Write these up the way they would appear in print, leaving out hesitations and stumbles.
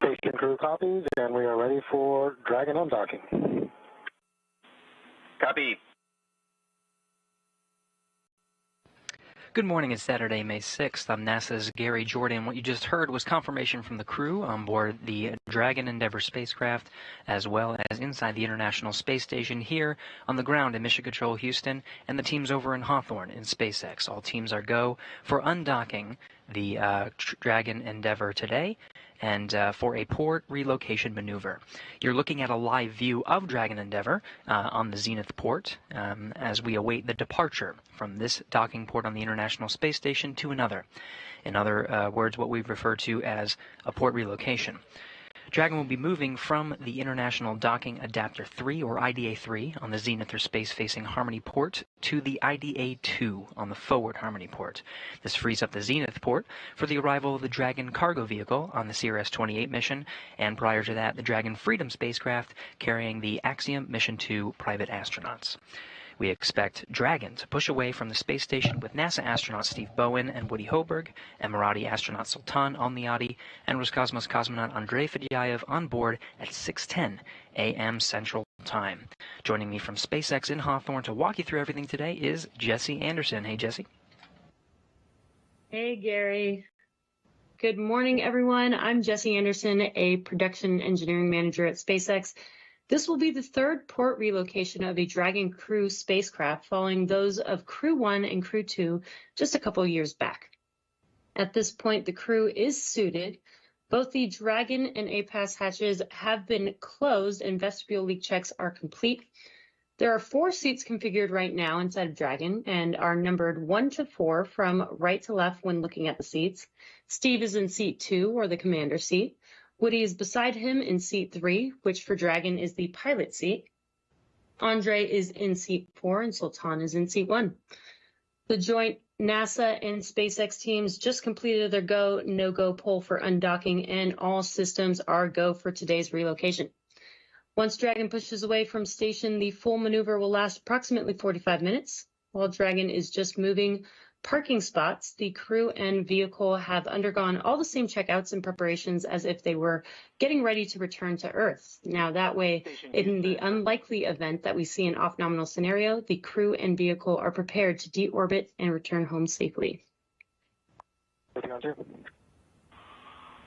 Station crew copies, and we are ready for Dragon undocking. Copy. Good morning, it's Saturday, May 6th. I'm NASA's Gary Jordan. What you just heard was confirmation from the crew on board the Dragon Endeavour spacecraft, as well as inside the International Space Station here on the ground in Mission Control, Houston, and the teams over in Hawthorne in SpaceX. All teams are go for undocking the Dragon Endeavour today and for a port relocation maneuver. You're looking at a live view of Dragon Endeavour on the Zenith port as we await the departure from this docking port on the International Space Station to another. In other words, what we refer to as a port relocation. Dragon will be moving from the International Docking Adapter 3, or IDA-3, on the Zenith or space-facing Harmony port to the IDA-2 on the forward Harmony port. This frees up the Zenith port for the arrival of the Dragon cargo vehicle on the CRS-28 mission, and prior to that, the Dragon Freedom spacecraft carrying the Axiom Mission 2 private astronauts. We expect Dragon to push away from the space station with NASA astronaut Steve Bowen and Woody Hoberg, Emirati astronaut Sultan AlNeyadi, and Roscosmos cosmonaut Andrei Fedyaev on board at 6:10 a.m. Central Time. Joining me from SpaceX in Hawthorne to walk you through everything today is Jesse Anderson. Hey, Jesse. Hey, Gary. Good morning, everyone. I'm Jesse Anderson, a production engineering manager at SpaceX. This will be the third port relocation of a Dragon crew spacecraft following those of Crew 1 and Crew 2 just a couple years back. At this point, the crew is suited. Both the Dragon and APAS hatches have been closed and vestibule leak checks are complete. There are 4 seats configured right now inside of Dragon and are numbered 1 to 4 from right to left when looking at the seats. Steve is in seat 2, or the commander seat. Woody is beside him in seat 3, which for Dragon is the pilot seat. Andre is in seat 4 and Sultan is in seat 1. The joint NASA and SpaceX teams just completed their go, no-go poll for undocking, and all systems are go for today's relocation. Once Dragon pushes away from station, the full maneuver will last approximately 45 minutes. While Dragon is just moving parking spots, the crew and vehicle have undergone all the same checkouts and preparations as if they were getting ready to return to Earth. Now, that way, in the unlikely event that we see an off-nominal scenario, the crew and vehicle are prepared to deorbit and return home safely. I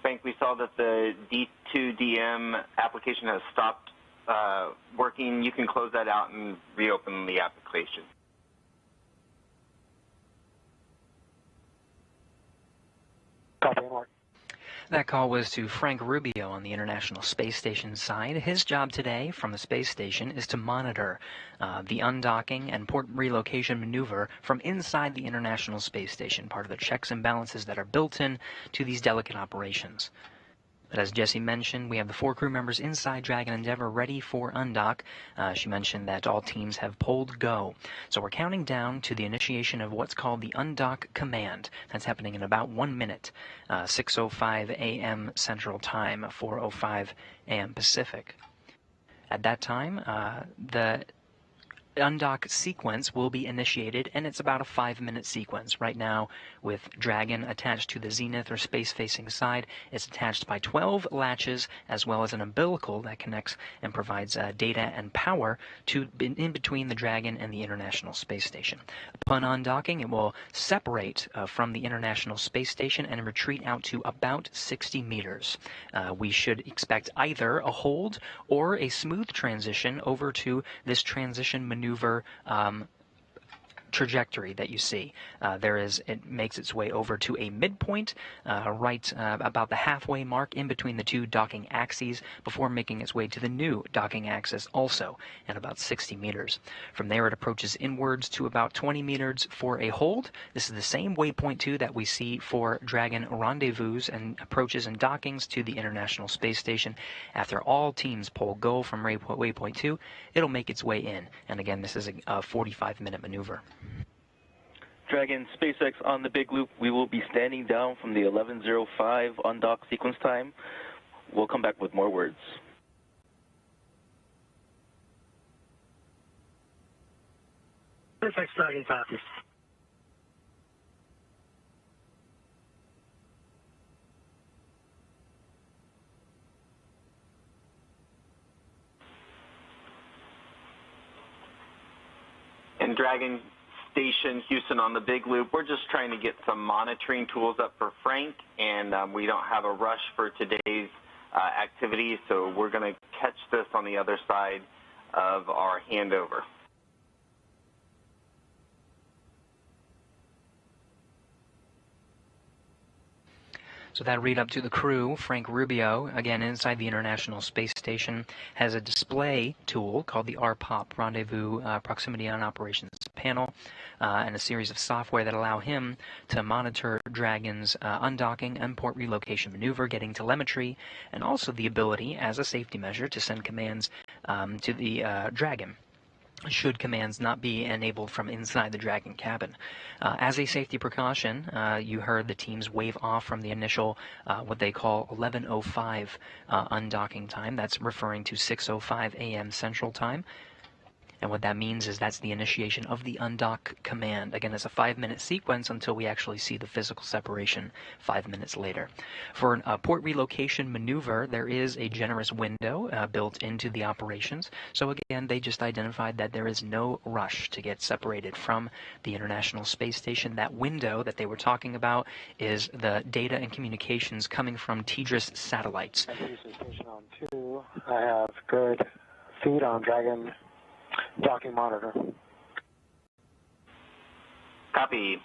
think we saw that the D2DM application has stopped working. You can close that out and reopen the application. That call was to Frank Rubio on the International Space Station side. His job today from the space station is to monitor the undocking and port relocation maneuver from inside the International Space Station, part of the checks and balances that are built in to these delicate operations. But as Jesse mentioned, we have the 4 crew members inside Dragon Endeavour ready for undock. She mentioned that all teams have polled go. So we're counting down to the initiation of what's called the undock command. That's happening in about 1 minute, 6:05 a.m. Central Time, 4:05 a.m. Pacific. At that time, the undock sequence will be initiated, and it's about a 5-minute sequence. Right now, with Dragon attached to the Zenith or space-facing side, it's attached by 12 latches, as well as an umbilical that connects and provides data and power to in between the Dragon and the International Space Station. Upon undocking, it will separate from the International Space Station and retreat out to about 60 meters. We should expect either a hold or a smooth transition over to this transition maneuver trajectory that you see. It makes its way over to a midpoint right about the halfway mark in between the 2 docking axes before making its way to the new docking axis also at about 60 meters. From there it approaches inwards to about 20 meters for a hold. This is the same waypoint 2 that we see for Dragon rendezvous and approaches and dockings to the International Space Station. After all teams poll go from waypoint 2, it'll make its way in. And again, this is a 45-minute maneuver. Dragon SpaceX on the big loop. We will be standing down from the 11:05 undock sequence time. We'll come back with more words. Perfect, Dragon copy. And Dragon Station, Houston on the big loop, we're just trying to get some monitoring tools up for Frank, and we don't have a rush for today's activity, so we're going to catch this on the other side of our handover. So that read up to the crew, Frank Rubio, again inside the International Space Station, has a display tool called the RPOP, Rendezvous Proximity on Operations Panel, and a series of software that allow him to monitor Dragon's undocking and port relocation maneuver, getting telemetry, and also the ability, as a safety measure, to send commands to the Dragon, should commands not be enabled from inside the Dragon cabin. As a safety precaution, you heard the teams wave off from the initial, what they call 11:05 undocking time. That's referring to 6:05 a.m. Central Time. And what that means is that's the initiation of the undock command. Again, it's a 5-minute sequence until we actually see the physical separation 5 minutes later. For a port relocation maneuver, there is a generous window built into the operations. So again, they just identified that there is no rush to get separated from the International Space Station. That window that they were talking about is the data and communications coming from TDRS satellites. Station on 2. I have good feed on Dragon docking monitor. Copy.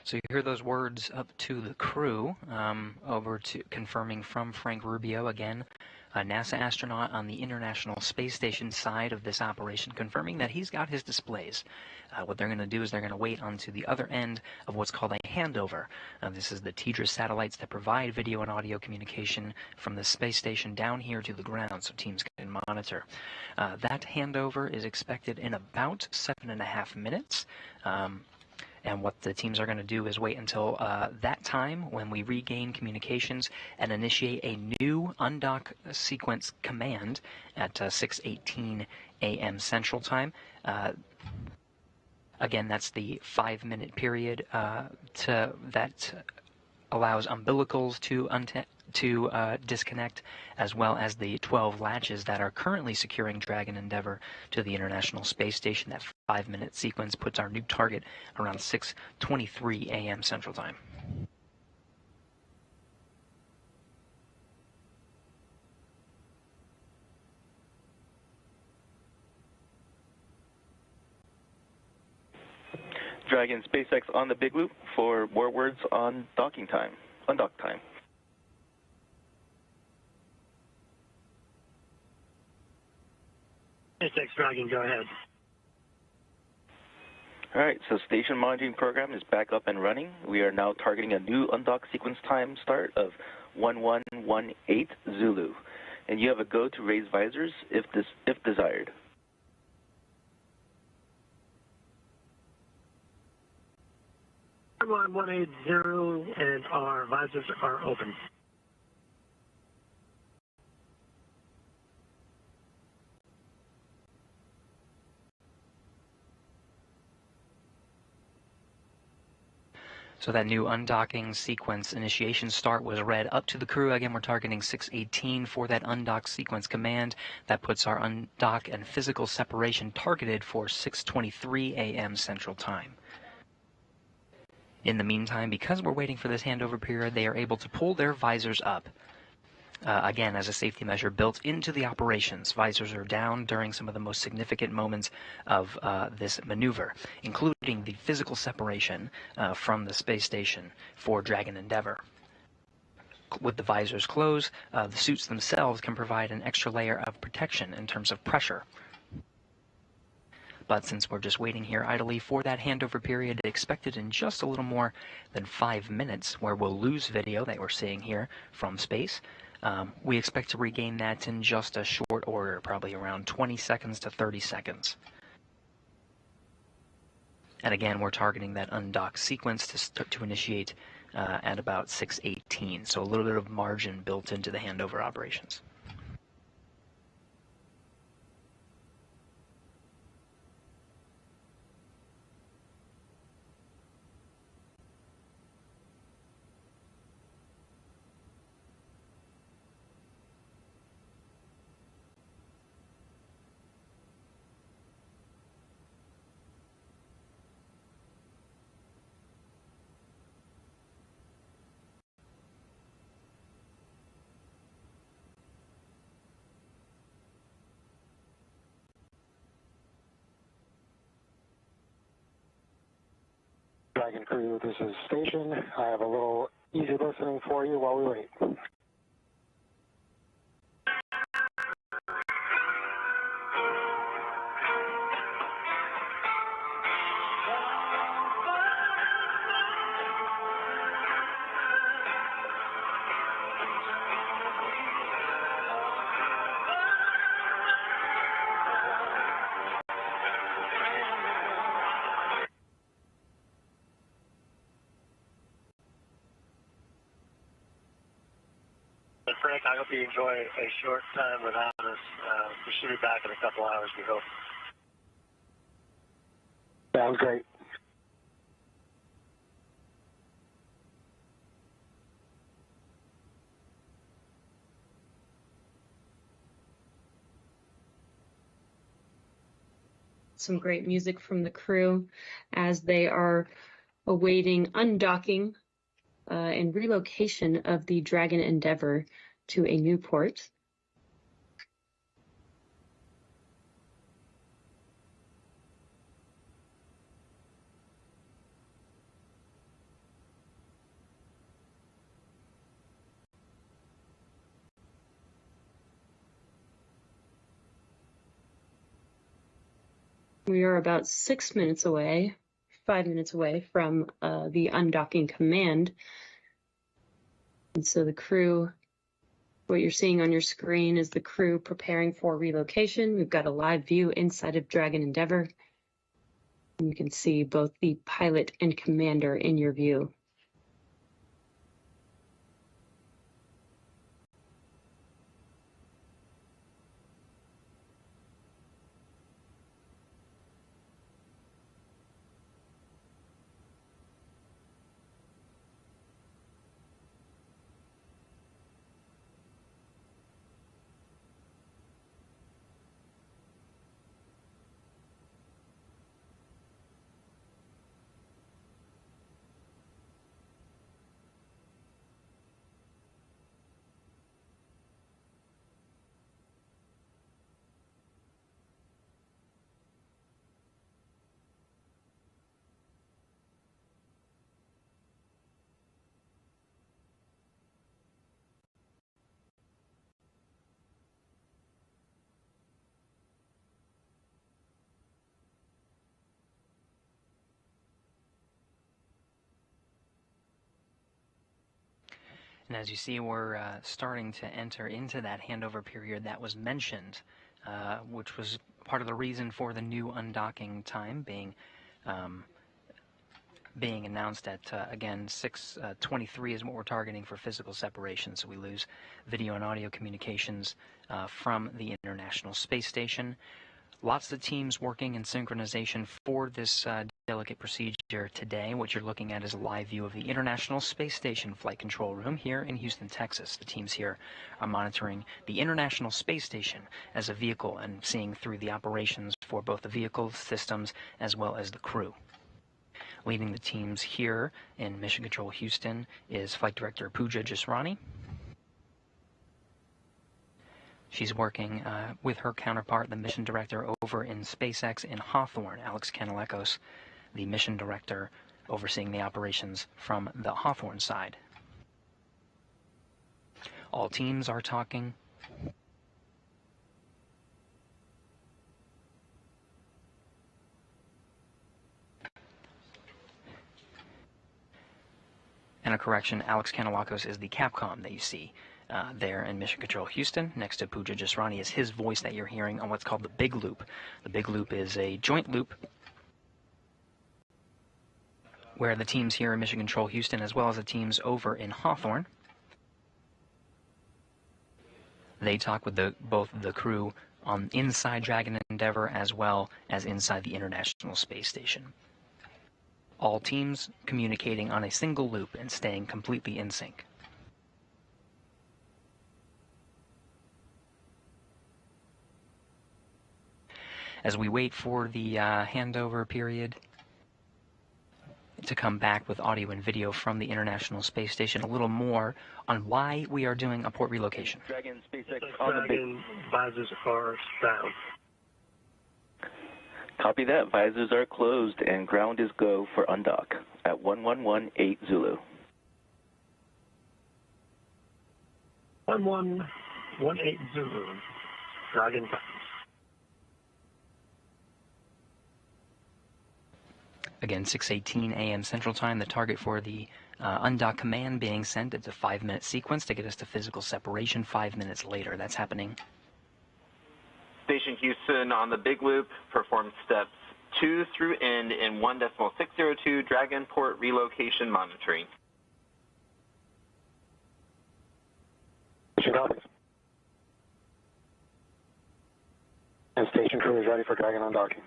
So you hear those words up to the crew, over to confirming from Frank Rubio, again, a NASA astronaut on the International Space Station side of this operation, confirming that he's got his displays. What they're going to do is they're going to wait onto the other end of what's called a handover. This is the TDRS satellites that provide video and audio communication from the space station down here to the ground so teams can monitor. That handover is expected in about 7.5 minutes. And what the teams are going to do is wait until that time when we regain communications and initiate a new undock sequence command at 6:18 a.m. Central Time. Again, that's the 5-minute period that allows umbilicals to disconnect, as well as the 12 latches that are currently securing Dragon Endeavour to the International Space Station. That 5-minute sequence puts our new target around 6:23 a.m. Central Time. Dragon SpaceX on the big loop for more words on undock time. SpaceX Dragon, go ahead. All right, so station monitoring program is back up and running. We are now targeting a new undock sequence time start of 1118 Zulu. And you have a go to raise visors if desired. 1180 and our visors are open. So that new undocking sequence initiation start was read up to the crew. Again, we're targeting 6:18 for that undock sequence command. That puts our undock and physical separation targeted for 6:23 a.m. Central Time. In the meantime, because we're waiting for this handover period, they are able to pull their visors up. Again, as a safety measure built into the operations. Visors are down during some of the most significant moments of this maneuver, including the physical separation from the space station for Dragon Endeavour. With the visors closed, the suits themselves can provide an extra layer of protection in terms of pressure. But since we're just waiting here idly for that handover period, expected in just a little more than 5 minutes, where we'll lose video that we're seeing here from space, We expect to regain that in just a short order, probably around 20 seconds to 30 seconds. And again, we're targeting that undock sequence to initiate at about 6:18, so a little bit of margin built into the handover operations. Dragon crew, this is station. I have a little easy listening for you while we wait. Frank, I hope you enjoy a short time without us. We should be back in a couple hours, we hope. Sounds great. Some great music from the crew as they are awaiting undocking and relocation of the Dragon Endeavour to a new port. We are about 6 minutes away, 5 minutes away from the undocking command. And so the crew, what you're seeing on your screen is the crew preparing for relocation. We've got a live view inside of Dragon Endeavour. You can see both the pilot and commander in your view. And as you see, we're starting to enter into that handover period that was mentioned, which was part of the reason for the new undocking time being announced at, again, 6:23 is what we're targeting for physical separation, so we lose video and audio communications from the International Space Station. Lots of teams working in synchronization for this delicate procedure today. What you're looking at is a live view of the International Space Station Flight Control Room here in Houston, Texas. The teams here are monitoring the International Space Station as a vehicle and seeing through the operations for both the vehicle systems as well as the crew. Leading the teams here in Mission Control Houston is Flight Director Pooja Jasrani. She's working with her counterpart, the mission director over in SpaceX in Hawthorne, Alex Kanalakos, the mission director overseeing the operations from the Hawthorne side. All teams are talking. And a correction, Alex Kanalakos is the Capcom that you see there in Mission Control Houston. Next to Pooja Jasrani is his voice that you're hearing on what's called the Big Loop. The Big Loop is a joint loop where the teams here in Mission Control Houston, as well as the teams over in Hawthorne, they talk with both the crew on inside Dragon Endeavour as well as inside the International Space Station. All teams communicating on a single loop and staying completely in sync. As we wait for the handover period to come back with audio and video from the International Space Station, a little more on why we are doing a port relocation. Dragon SpaceX on the big. Dragon visors are down. Copy that. Visors are closed and ground is go for undock at 1118 Zulu. 1118 Zulu. Dragon visors. Again, 6:18 a.m. Central Time, the target for the undock command being sent. It's a 5-minute sequence to get us to physical separation 5 minutes later. That's happening. Station Houston on the Big Loop performs steps 2 through end in 1.602 Dragon port relocation monitoring. Station copies. And station crew is ready for Dragon undocking.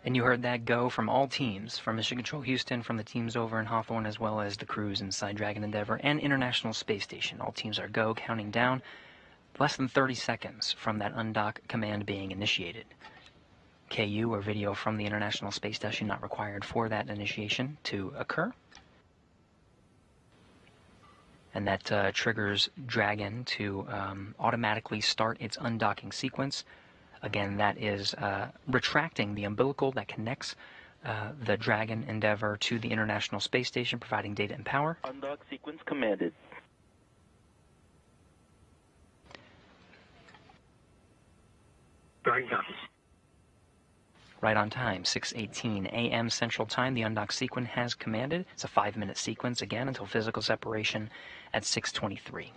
And you heard that go from all teams, from Mission Control Houston, from the teams over in Hawthorne, as well as the crews inside Dragon Endeavour and International Space Station. All teams are go, counting down less than 30 seconds from that undock command being initiated. KU, or video from the International Space Station, not required for that initiation to occur. And that triggers Dragon to automatically start its undocking sequence. Again, that is retracting the umbilical that connects the Dragon Endeavour to the International Space Station, providing data and power. Undock sequence commanded. Dragon copies. Right on time, 6:18 a.m. Central Time. The undock sequence has commanded. It's a 5-minute sequence, again, until physical separation at 6:23.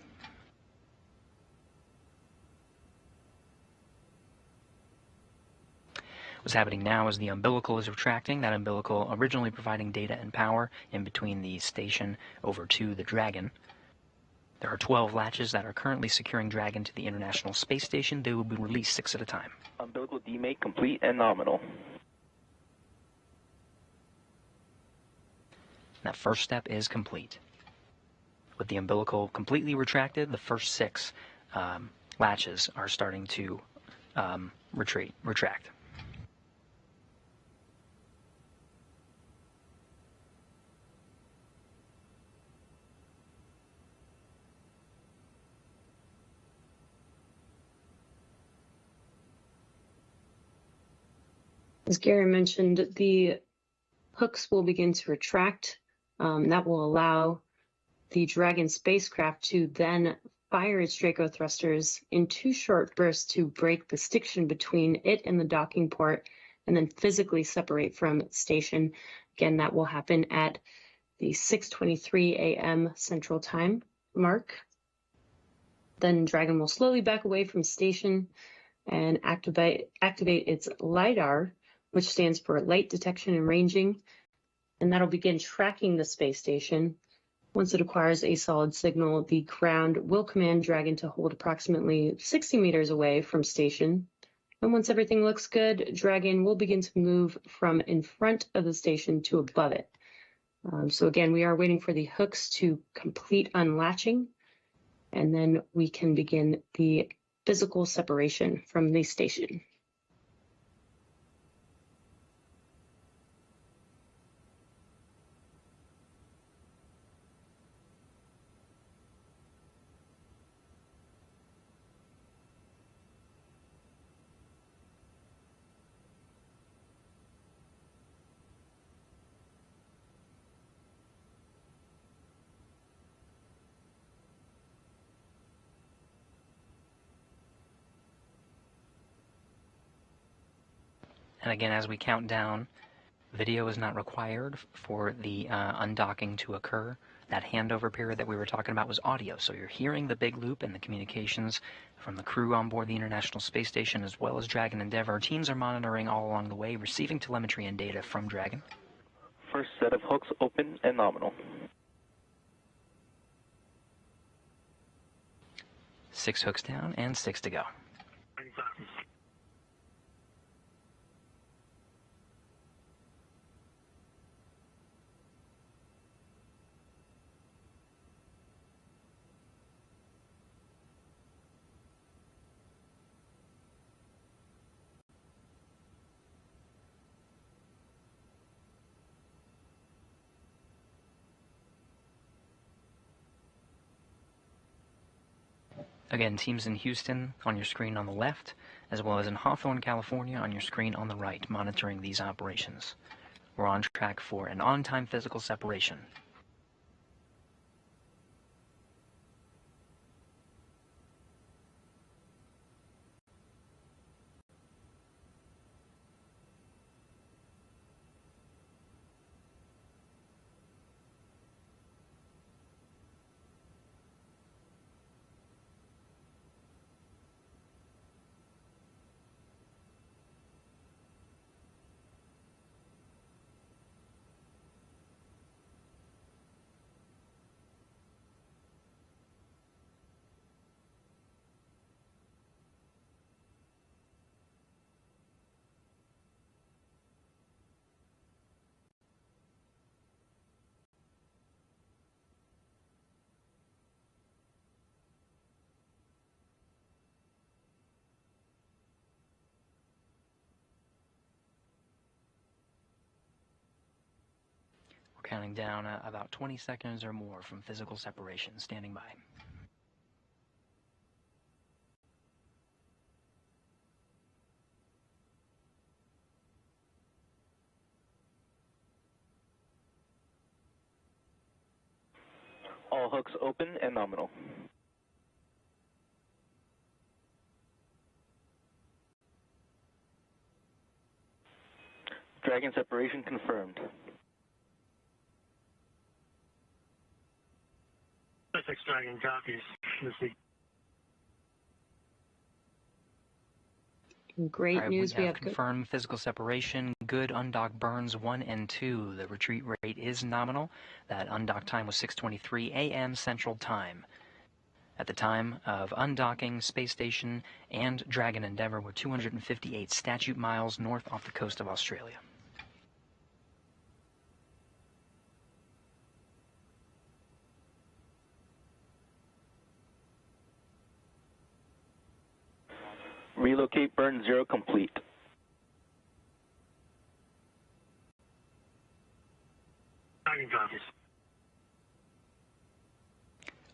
What's happening now is the umbilical is retracting. That umbilical originally providing data and power in between the station over to the Dragon. There are 12 latches that are currently securing Dragon to the International Space Station. They will be released 6 at a time. Umbilical demate complete and nominal. That first step is complete. With the umbilical completely retracted, the first 6 latches are starting to retract. As Gary mentioned, the hooks will begin to retract. That will allow the Dragon spacecraft to then fire its Draco thrusters in 2 short bursts to break the stiction between it and the docking port, and then physically separate from station. Again, that will happen at the 6:23 a.m. Central Time mark. Then Dragon will slowly back away from station and activate its LiDAR, which stands for Light Detection and Ranging, and that'll begin tracking the space station. Once it acquires a solid signal, the ground will command Dragon to hold approximately 60 meters away from station. And once everything looks good, Dragon will begin to move from in front of the station to above it. So again, we are waiting for the hooks to complete unlatching, and then we can begin the physical separation from the station. And again, as we count down, video is not required for the undocking to occur. That handover period that we were talking about was audio, so you're hearing the big loop and the communications from the crew on board the International Space Station as well as Dragon Endeavour. Our teams are monitoring all along the way, receiving telemetry and data from Dragon. First set of hooks open and nominal. 6 hooks down and 6 to go. Again, teams in Houston on your screen on the left, as well as in Hawthorne, California on your screen on the right, monitoring these operations. We're on track for an on-time physical separation. We're counting down about 20 seconds or more from physical separation. Standing by. All hooks open and nominal. Dragon separation confirmed. SpaceX Dragon copies. Great news. We have confirmed physical separation. Good undock burns 1 and 2. The retreat rate is nominal. That undock time was 6:23 a.m. Central Time. At the time of undocking, Space Station and Dragon Endeavour were 258 statute miles north off the coast of Australia. Relocate burn 0 complete. Dragon copies.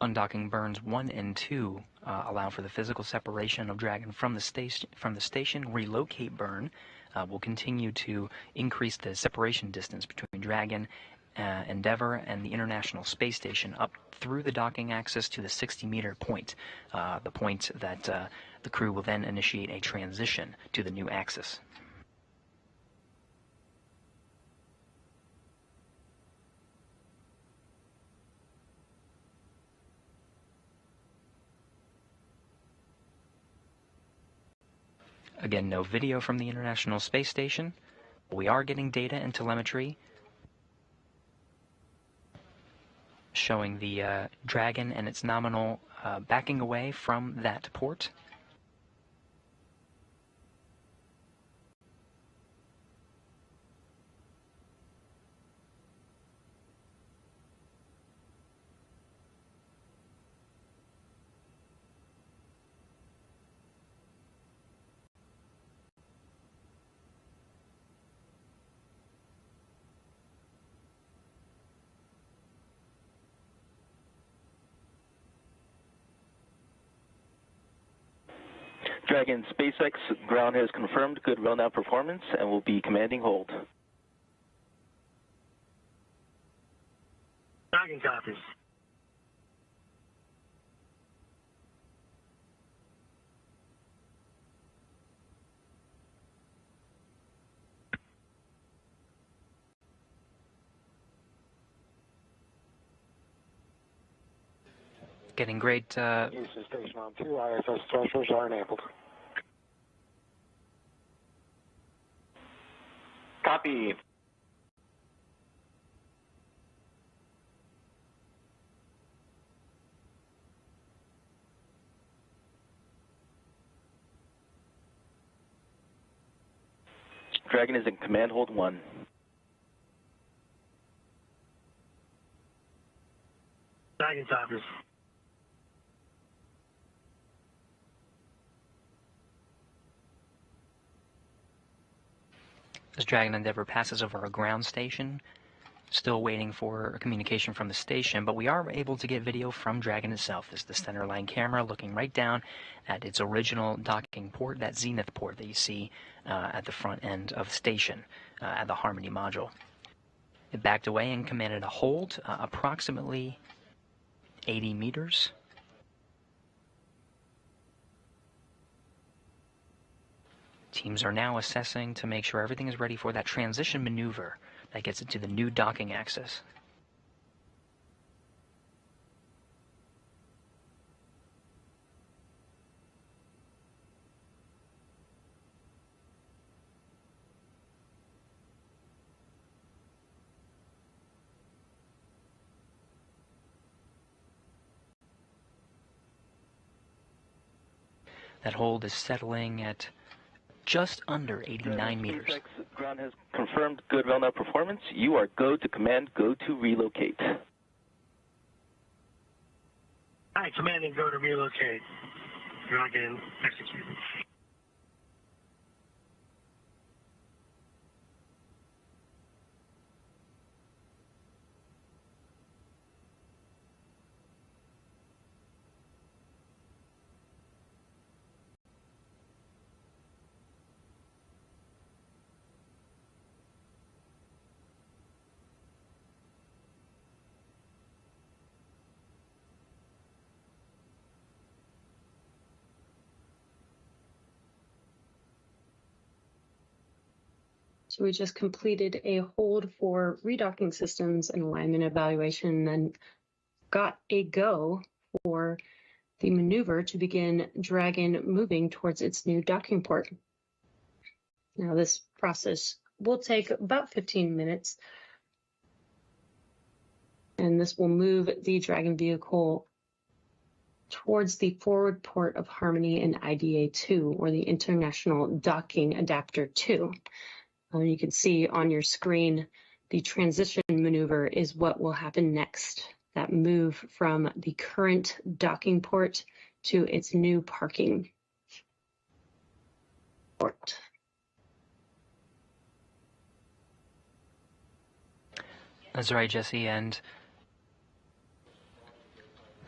Undocking burns 1 and 2 allow for the physical separation of Dragon from the station. Relocate burn will continue to increase the separation distance between Dragon, Endeavour, and the International Space Station up through the docking axis to the 60-meter point, the point that the crew will then initiate a transition to the new axis. Again, no video from the International Space Station. We are getting data and telemetry showing the Dragon and its nominal backing away from that port. Dragon SpaceX ground has confirmed good rundown performance and will be commanding hold. Dragon copies. Getting great. Houston Station on 2, ISS thrusters are enabled. Copy. Dragon is in command hold 1. Dragon toppers. As Dragon Endeavour passes over a ground station, still waiting for a communication from the station, but we are able to get video from Dragon itself. This is the center line camera looking right down at its original docking port, that zenith port that you see at the front end of the station at the Harmony module. It backed away and commanded a hold approximately 80 meters. Teams are now assessing to make sure everything is ready for that transition maneuver that gets it to the new docking axis. That hold is settling at just under 89 meters. SpaceX ground has confirmed good Velna performance. You are go to command, go to relocate. Hi, command and go to relocate. Dragon executed. So we just completed a hold for redocking systems and alignment evaluation, and got a go for the maneuver to begin Dragon moving towards its new docking port. Now this process will take about 15 minutes, and this will move the Dragon vehicle towards the forward port of Harmony and IDA 2, or the International Docking Adapter 2. You can see on your screen the transition maneuver is what will happen next. That move from the current docking port to its new parking port. That's right, Jesse, and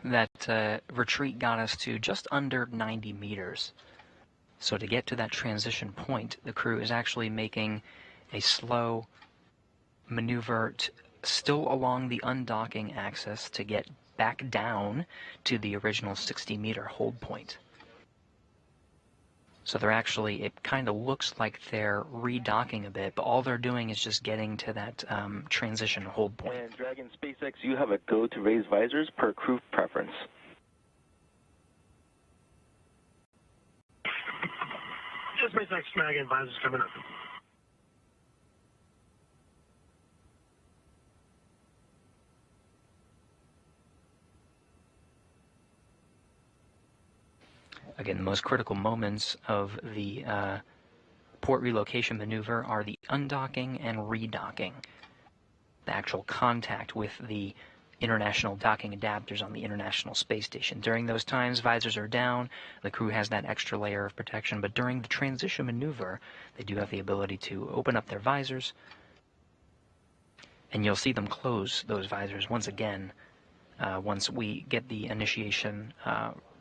that retreat got us to just under 90 meters. So to get to that transition point, the crew is actually making a slow maneuver still along the undocking axis to get back down to the original 60-meter hold point. So they're actually, it kind of looks like they're redocking a bit, but all they're doing is just getting to that transition hold point. And Dragon SpaceX, you have a go to raise visors per crew preference. SpaceX Dragon visors coming up. Again, the most critical moments of the port relocation maneuver are the undocking and redocking. The actual contact with the international docking adapters on the International Space Station. During those times, visors are down, the crew has that extra layer of protection, but during the transition maneuver, they do have the ability to open up their visors, and you'll see them close those visors once again once we get the initiation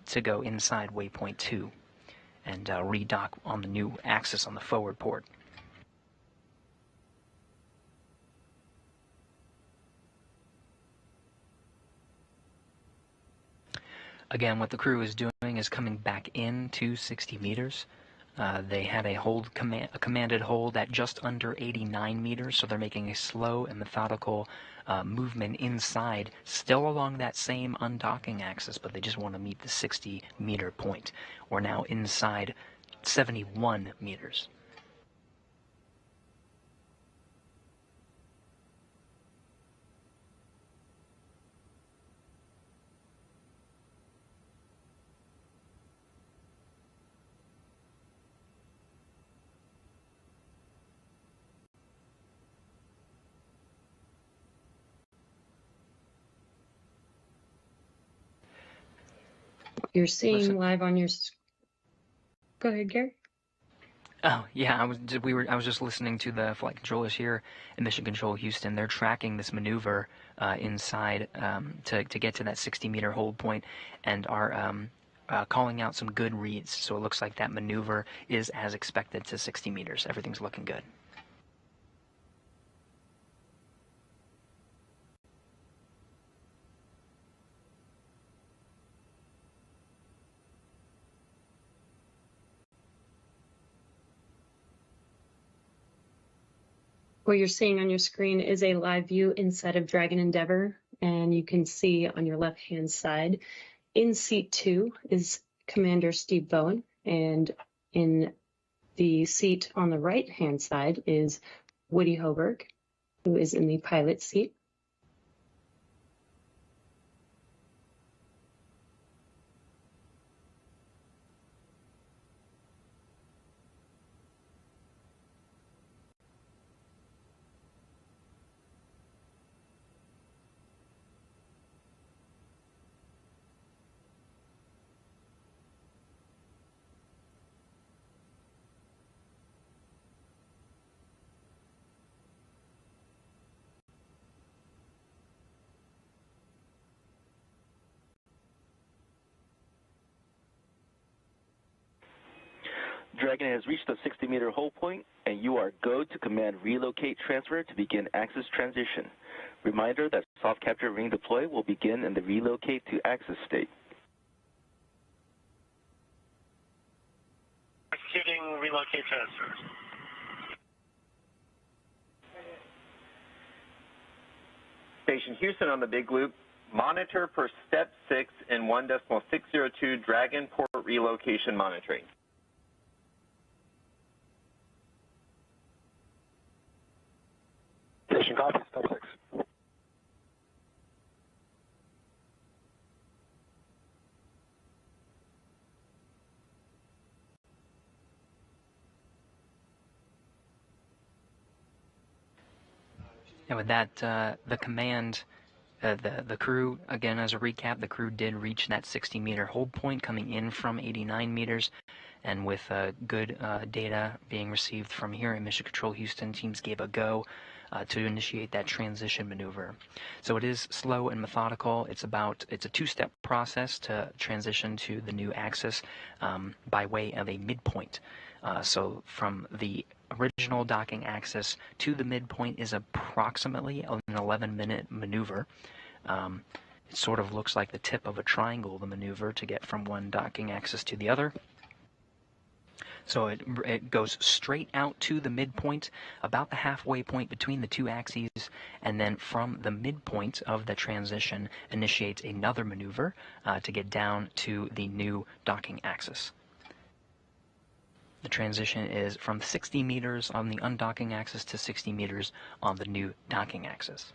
to go inside waypoint 2 and redock on the new axis on the forward port. Again, what the crew is doing is coming back into 60 meters. They had a commanded hold at just under 89 meters, so they're making a slow and methodical movement inside, still along that same undocking axis, but they just want to meet the 60-meter point. We're now inside 71 meters. You're seeing live on your. Go ahead, Gary. Oh yeah, I was just listening to the flight controllers here in Mission Control Houston. They're tracking this maneuver inside to get to that 60-meter hold point, and are calling out some good reads. So it looks like that maneuver is as expected to 60 meters. Everything's looking good. What you're seeing on your screen is a live view inside of Dragon Endeavour, and you can see on your left-hand side, in seat 2 is Commander Steve Bowen, and in the seat on the right-hand side is Woody Hoberg, who is in the pilot seat. Dragon has reached the 60-meter hold point, and you are go to command relocate transfer to begin axis transition. Reminder that soft capture ring deploy will begin in the relocate to axis state. Executing relocate transfer. Station Houston on the big loop. Monitor for step 6 in 1.602 Dragon port relocation monitoring. Station copy, step 6. And with that, the command, the crew, again, as a recap, the crew did reach that 60-meter hold point coming in from 89 meters. And with good data being received from here in Mission Control Houston, teams gave a go to initiate that transition maneuver. So it is slow and methodical. It's a two-step process to transition to the new axis by way of a midpoint. So from the original docking axis to the midpoint is approximately an 11-minute maneuver. It sort of looks like the tip of a triangle, the maneuver to get from one docking axis to the other. So it goes straight out to the midpoint, about the halfway point between the two axes, and then from the midpoint of the transition initiates another maneuver to get down to the new docking axis. The transition is from 60 meters on the undocking axis to 60 meters on the new docking axis.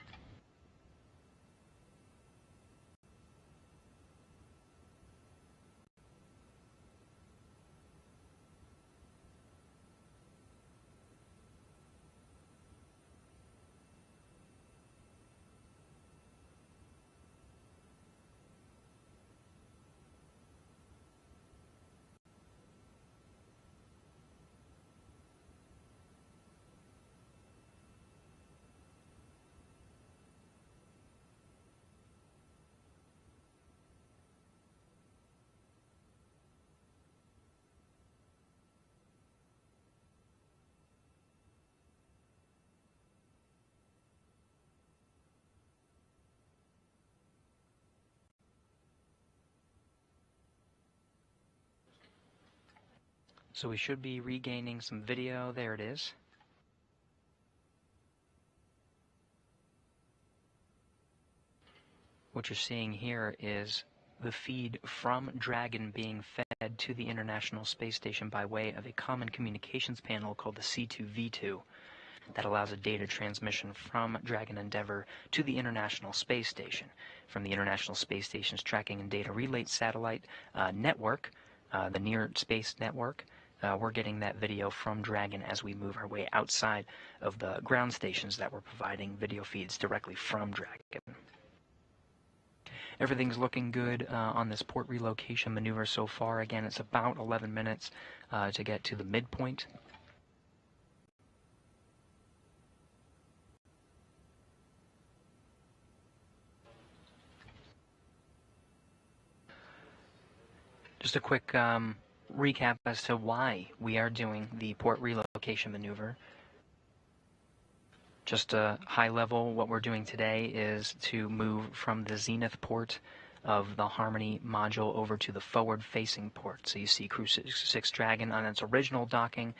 So we should be regaining some video. There it is. What you're seeing here is the feed from Dragon being fed to the International Space Station by way of a common communications panel called the C2V2 that allows a data transmission from Dragon Endeavour to the International Space Station. From the International Space Station's Tracking and Data Relay Satellite network, the Near Space Network, we're getting that video from Dragon as we move our way outside of the ground stations that were providing video feeds directly from Dragon. Everything's looking good on this port relocation maneuver so far. Again, it's about 11 minutes to get to the midpoint. Just a quick recap as to why we are doing the port relocation maneuver. Just a high level, what we're doing today is to move from the zenith port of the Harmony module over to the forward-facing port. So you see Crew 6 Dragon on its original docking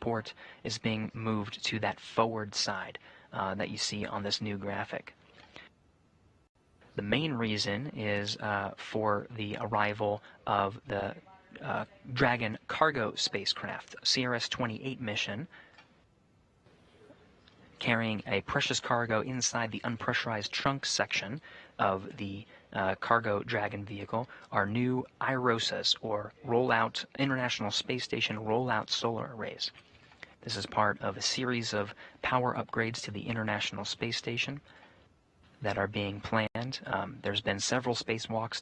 port is being moved to that forward side that you see on this new graphic. The main reason is for the arrival of the Dragon cargo spacecraft, CRS-28 mission, carrying a precious cargo inside the unpressurized trunk section of the cargo Dragon vehicle are new IROSAs, or Rollout International Space Station Rollout Solar Arrays. This is part of a series of power upgrades to the International Space Station that are being planned. There's been several spacewalks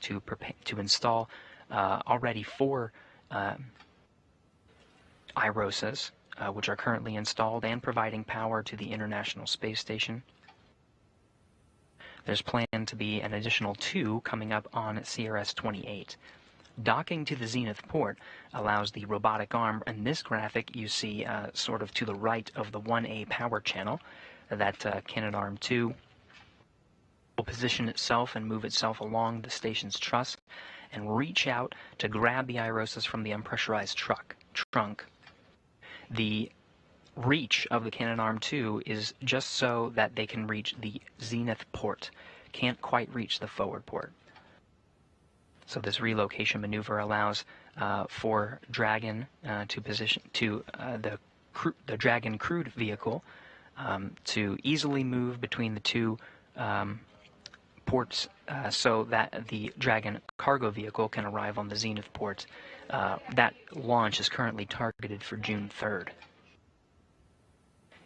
to install already 4 IROSAs, which are currently installed and providing power to the International Space Station. There's planned to be an additional 2 coming up on CRS-28. Docking to the zenith port allows the robotic arm. In this graphic, you see sort of to the right of the 1A power channel that Canadarm2 will position itself and move itself along the station's truss and reach out to grab the IROSAs from the unpressurized trunk. The reach of the Canadarm2 is just so that they can reach the zenith port. Can't quite reach the forward port. So this relocation maneuver allows for Dragon to position to the Dragon crewed vehicle to easily move between the 2 ports so that the Dragon cargo vehicle can arrive on the zenith port. That launch is currently targeted for June 3rd.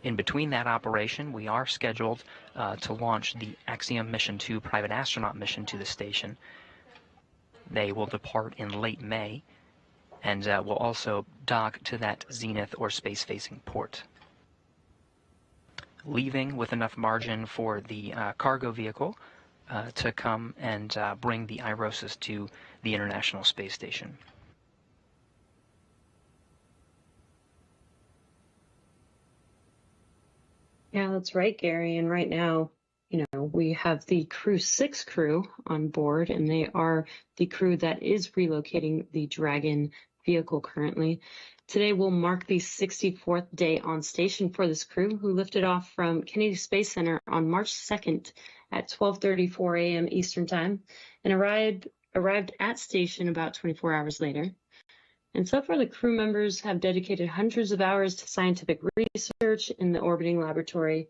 In between that operation, we are scheduled to launch the Axiom Mission 2 private astronaut mission to the station. They will depart in late May and will also dock to that zenith or space-facing port, leaving with enough margin for the cargo vehicle to come and bring the IROSAs to the International Space Station. Yeah, that's right, Gary. And right now, we have the Crew 6 crew on board, and they are the crew that is relocating the Dragon vehicle currently. Today will mark the 64th day on station for this crew, who lifted off from Kennedy Space Center on March 2nd at 12:34 a.m. Eastern Time and arrived at station about 24 hours later. And so far, the crew members have dedicated hundreds of hours to scientific research in the orbiting laboratory.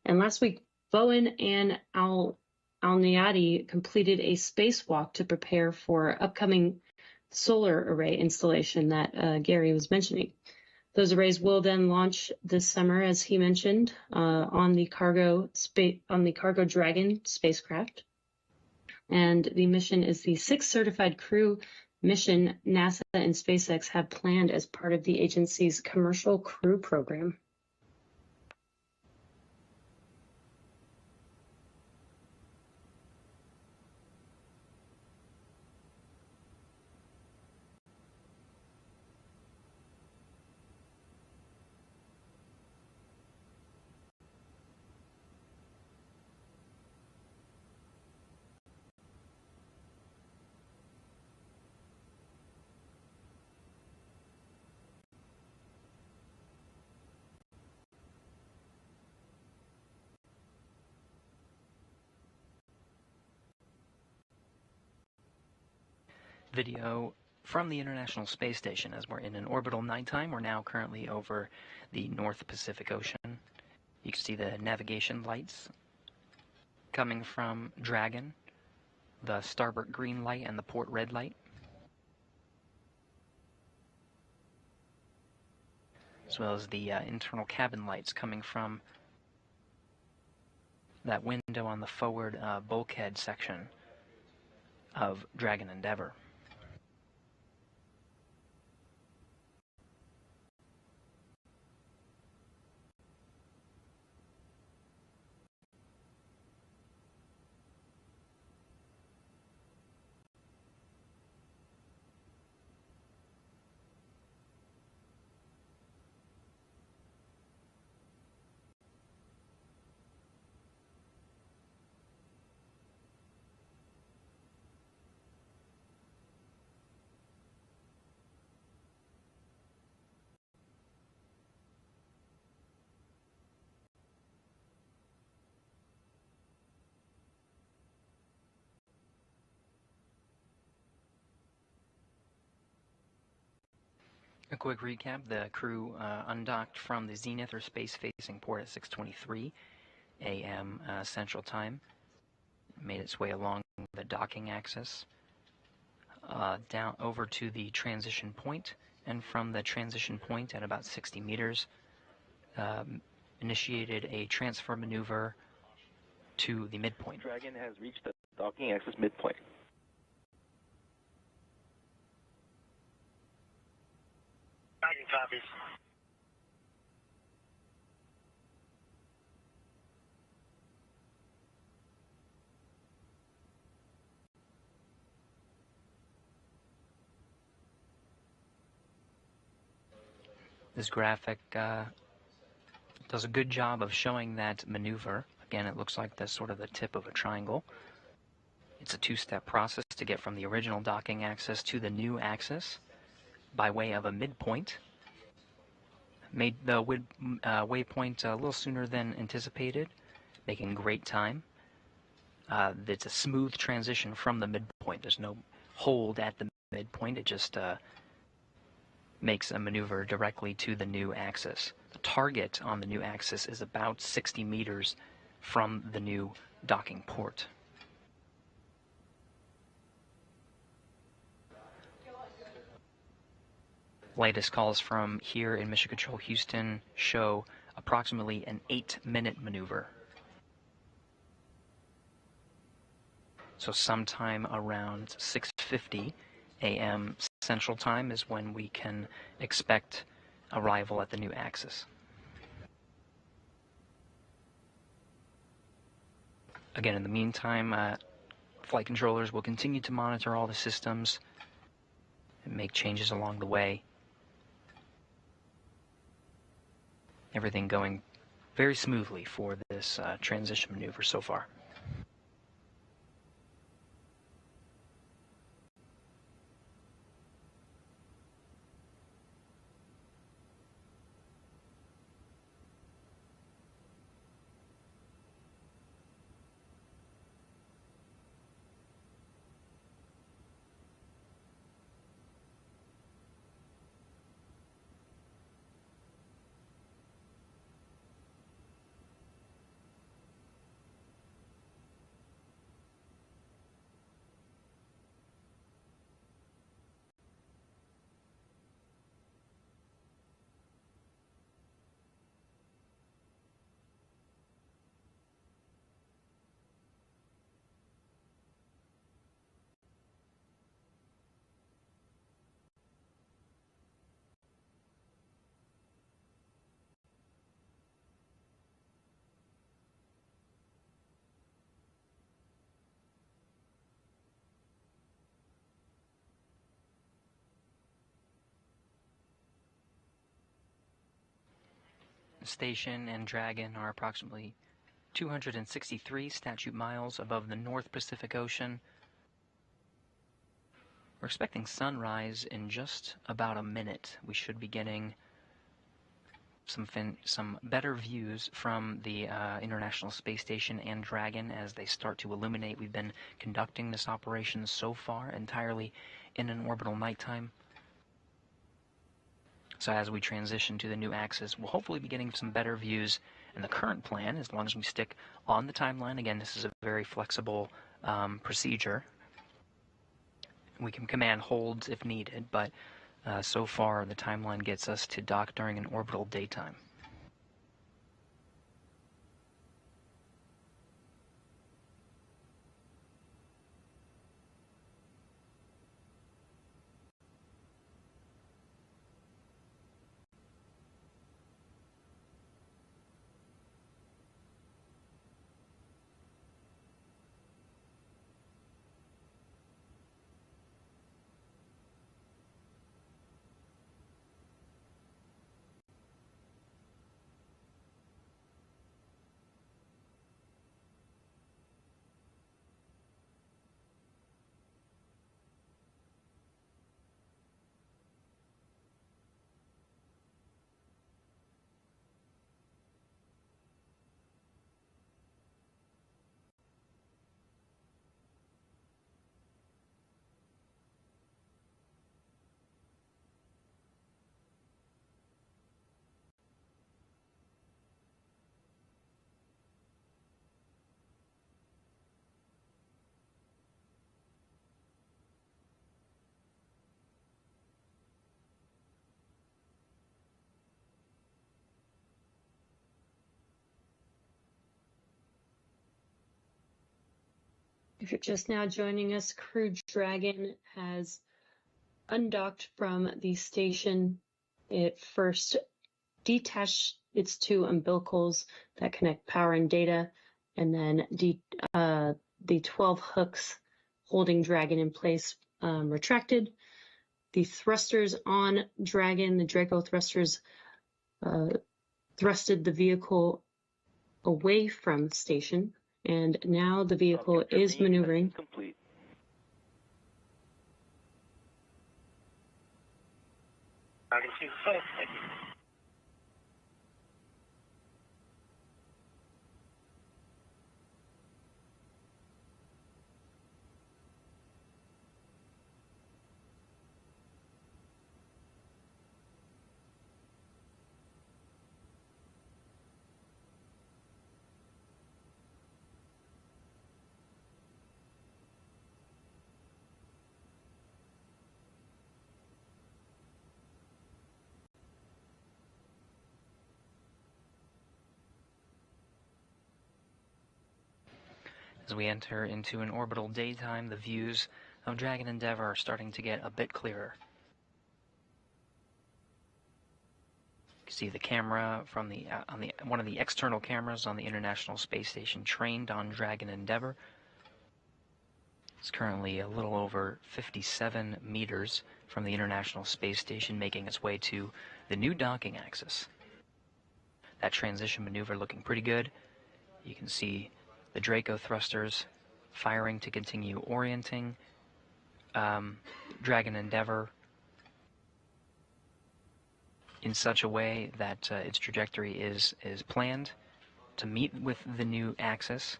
And last week, Bowen and AlNeyadi completed a spacewalk to prepare for upcoming solar array installation that Gary was mentioning. Those arrays will then launch this summer, as he mentioned, on the cargo Dragon spacecraft. And the mission is the 6th certified crew mission NASA and SpaceX have planned as part of the agency's commercial crew program. video from the International Space Station as we're in an orbital nighttime. We're now currently over the North Pacific Ocean. You can see the navigation lights coming from Dragon, the starboard green light and the port red light, as well as the internal cabin lights coming from that window on the forward bulkhead section of Dragon Endeavour. A quick recap, the crew undocked from the Zenith or space-facing port at 6:23 a.m. Central Time, made its way along the docking axis, down over to the transition point, and from the transition point at about 60 meters, initiated a transfer maneuver to the midpoint. Dragon has reached the docking axis midpoint. Dragon copies. This graphic does a good job of showing that maneuver. Again, it looks like the sort of the tip of a triangle. It's a two-step process to get from the original docking axis to the new axis by way of a midpoint. Made the waypoint a little sooner than anticipated, making great time. It's a smooth transition from the midpoint. There's no hold at the midpoint. It just makes a maneuver directly to the new axis. The target on the new axis is about 60 meters from the new docking port. Latest calls from here in Mission Control Houston show approximately an 8-minute maneuver. So sometime around 6:50 a.m. Central Time is when we can expect arrival at the new axis. Again, in the meantime, flight controllers will continue to monitor all the systems and make changes along the way. Everything going very smoothly for this transition maneuver so far. Station and Dragon are approximately 263 statute miles above the North Pacific Ocean. We're expecting sunrise in just about a minute. We should be getting some better views from the International Space Station and Dragon as they start to illuminate. We've been conducting this operation so far entirely in an orbital nighttime. So as we transition to the new axis, we'll hopefully be getting some better views. And the current plan, as long as we stick on the timeline, again, this is a very flexible procedure. We can command holds if needed, but so far the timeline gets us to dock during an orbital daytime. If you're just now joining us, Crew Dragon has undocked from the station. It first detached its two umbilicals that connect power and data, and then the 12 hooks holding Dragon in place retracted. The thrusters on Dragon, the Draco thrusters, thrusted the vehicle away from station, and now the vehicle is maneuvering. Complete. Dragon 2, thank you. As we enter into an orbital daytime, the views of Dragon Endeavour are starting to get a bit clearer. You can see the camera from one of the external cameras on the International Space Station trained on Dragon Endeavour. It's currently a little over 57 meters from the International Space Station, making its way to the new docking axis. That transition maneuver looking pretty good. You can see the Draco thrusters firing to continue orienting Dragon Endeavour in such a way that its trajectory is planned to meet with the new axis.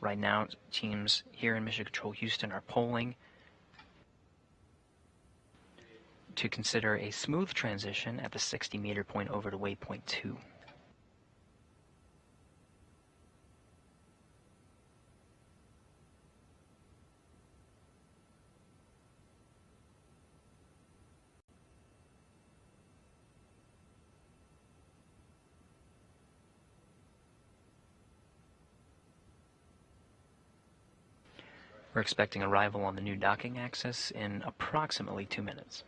Right now, teams here in Mission Control Houston are polling to consider a smooth transition at the 60-meter point over to waypoint 2. We're expecting arrival on the new docking axis in approximately 2 minutes.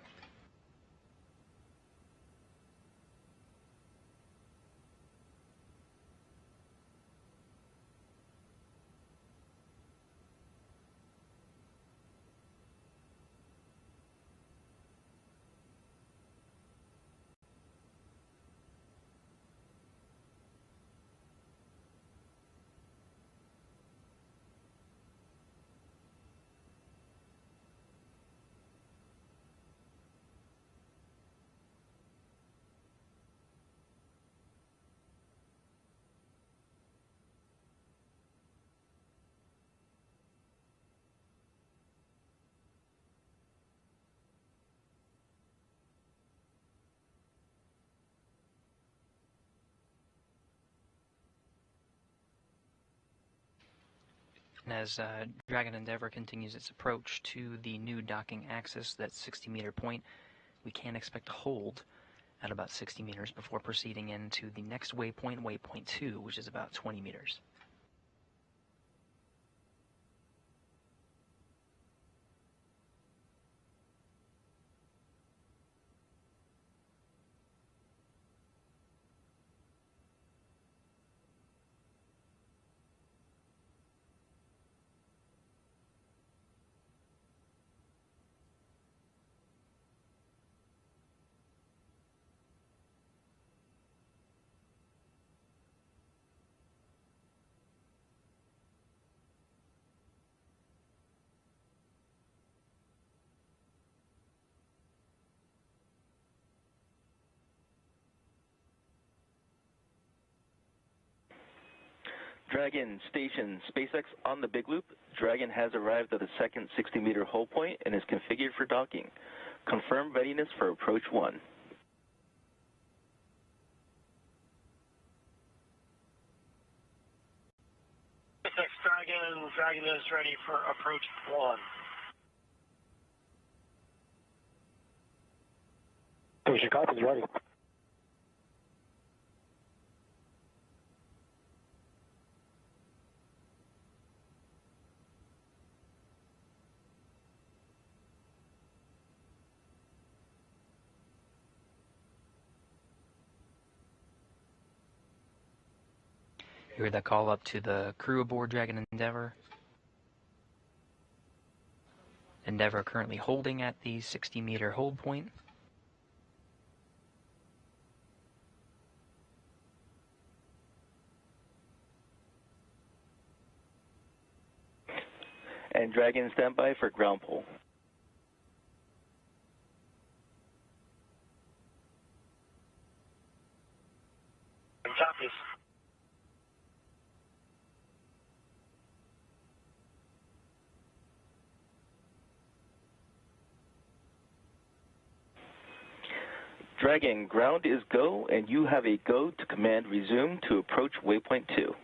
And as Dragon Endeavour continues its approach to the new docking axis, that 60-meter point, we can expect to hold at about 60 meters before proceeding into the next waypoint, waypoint 2, which is about 20 meters. Dragon station SpaceX on the big loop. Dragon has arrived at the second 60-meter hold point and is configured for docking. Confirm readiness for approach 1. SpaceX Dragon is ready for approach 1. Station copy is ready. You heard that call up to the crew aboard Dragon Endeavour. Endeavour currently holding at the 60-meter hold point. And Dragon standby for ground pull. Copies. Dragon, ground is go, and you have a go to command resume to approach waypoint 2.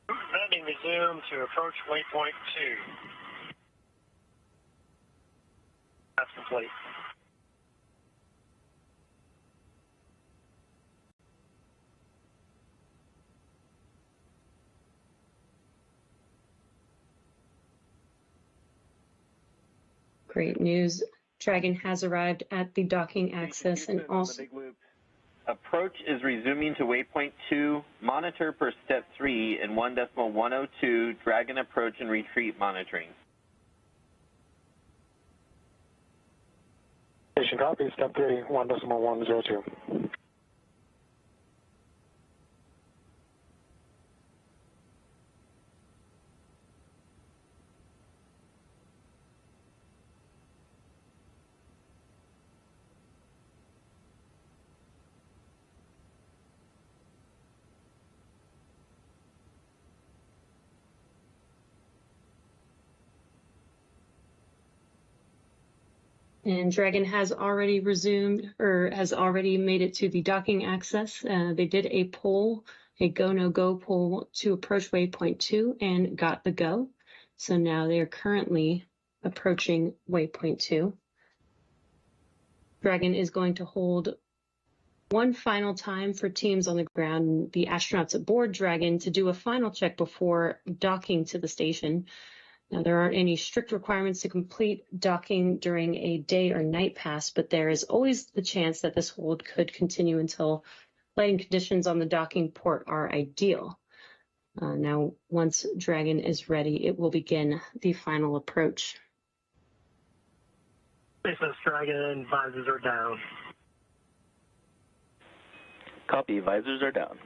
Commanding resume to approach waypoint 2. That's complete. Great news. Dragon has arrived at the docking axis and also... Approach is resuming to waypoint 2. Monitor per step 3 in 1.102. Dragon approach and retreat monitoring. Station copy, step 3, 1.102. And Dragon has already resumed, or has already made it to the docking axis. They did a poll, a go-no-go poll to approach waypoint 2 and got the go. So now they are currently approaching waypoint 2. Dragon is going to hold one final time for teams on the ground, the astronauts aboard Dragon, to do a final check before docking to the station. Now, there aren't any strict requirements to complete docking during a day or night pass, but there is always the chance that this hold could continue until lighting conditions on the docking port are ideal. Now, once Dragon is ready, it will begin the final approach. SpaceX Dragon, visors are down. Copy, visors are down.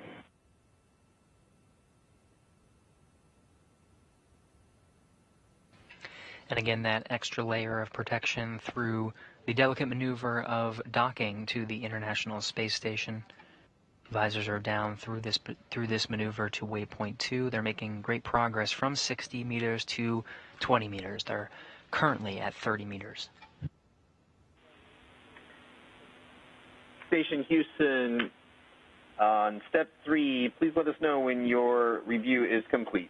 And again, that extra layer of protection through the delicate maneuver of docking to the International Space Station. Visors are down through this maneuver to waypoint 2. They're making great progress from 60 meters to 20 meters. They're currently at 30 meters. Station Houston, On step 3, please let us know when your review is complete.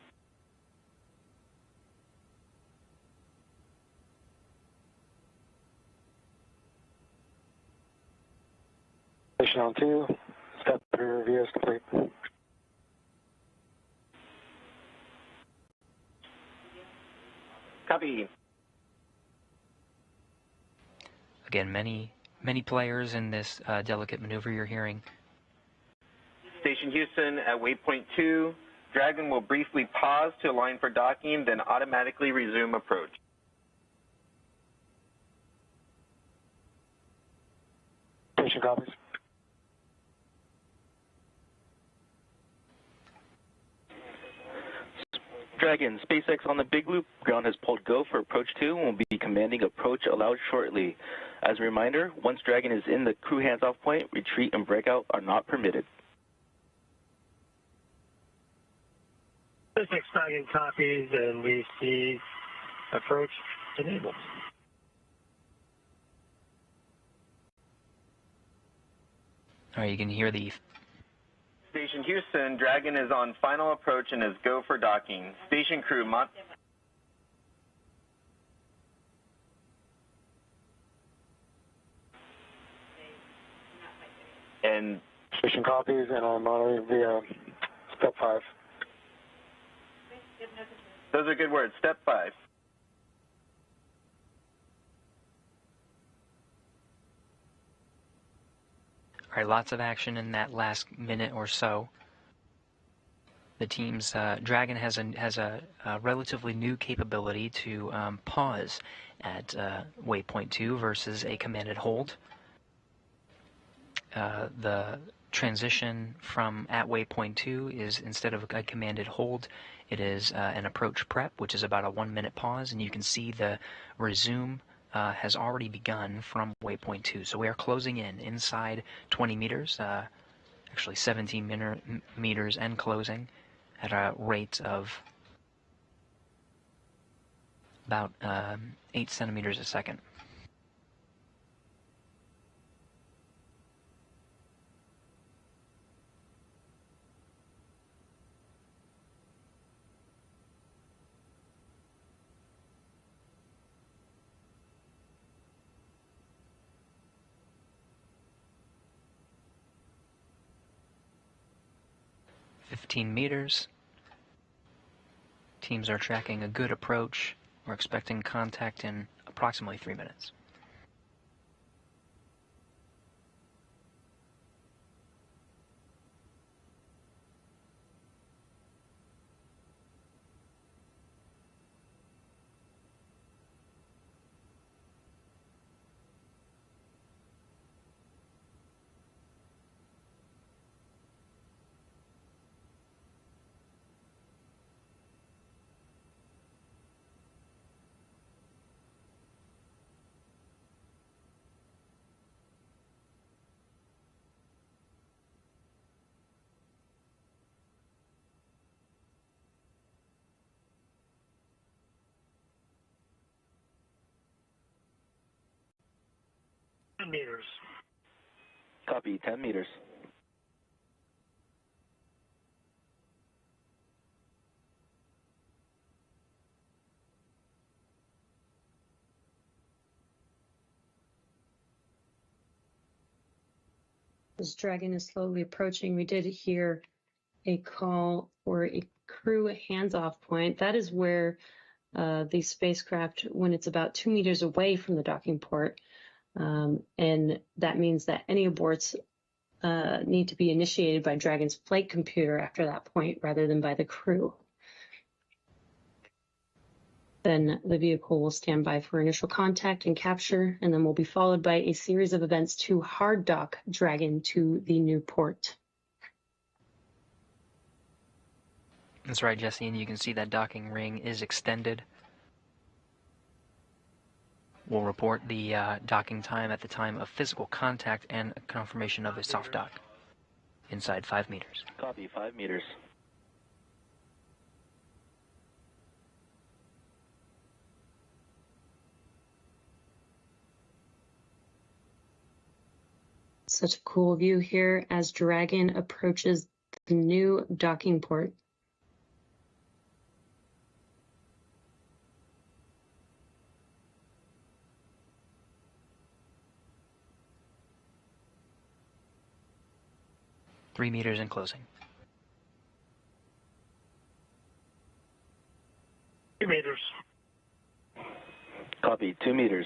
Station on 2, step 3 review is complete. Copy. Again, many players in this delicate maneuver you're hearing. Station Houston at waypoint 2, Dragon will briefly pause to align for docking, then automatically resume approach. Station copies. Dragon, SpaceX on the big loop. Ground has pulled go for approach 2 and will be commanding approach allowed shortly. As a reminder, once Dragon is in the crew hands-off point, retreat and breakout are not permitted. SpaceX Dragon copies, and we see approach enabled. All right, you can hear the... Station Houston, Dragon is on final approach and is go for docking. Station crew, and Station copies, and I'm monitoring via step 5. those are good words. Step 5. All right, lots of action in that last minute or so. The team's Dragon has a relatively new capability to pause at waypoint 2 versus a commanded hold. The transition from at waypoint 2 is, instead of a commanded hold, it is an approach prep, which is about a 1-minute pause, and you can see the resume has already begun from waypoint 2. So we are closing in inside 20 meters, actually 17 meters and closing at a rate of about 8 centimeters a second. Meters. Teams are tracking a good approach. We're expecting contact in approximately 3 minutes. Meters. Copy, 10 meters. As Dragon is slowly approaching, we did hear a call for a crew hands-off point. That is where the spacecraft, when it's about 2 meters away from the docking port, and that means that any aborts need to be initiated by Dragon's flight computer after that point rather than by the crew. Then the vehicle will stand by for initial contact and capture, and then will be followed by a series of events to hard dock Dragon to the new port. That's right, Jesse, and you can see that docking ring is extended. We'll report the docking time at the time of physical contact and a confirmation of a soft dock inside 5 meters. Copy, 5 meters. Such a cool view here as Dragon approaches the new docking port. Three meters in closing. 2 meters. Copy, 2 meters.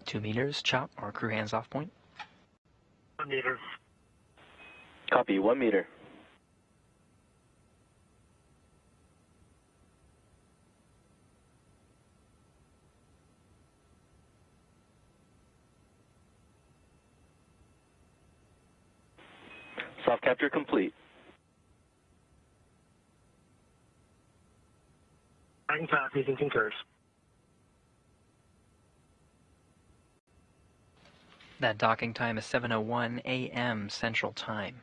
Two meters, chop, or crew hands off point. 1 meter. Copy, 1 meter. Soft capture complete. Dragon copies and concurs. That docking time is 7:01 a.m. Central Time.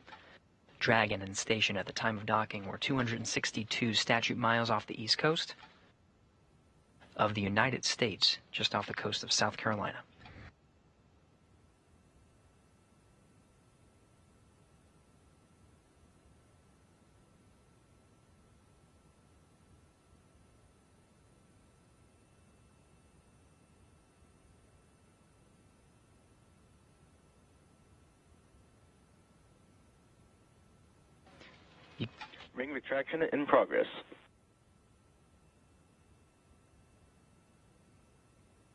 Dragon and station at the time of docking were 262 statute miles off the east coast of the United States, just off the coast of South Carolina. Ring retraction in progress.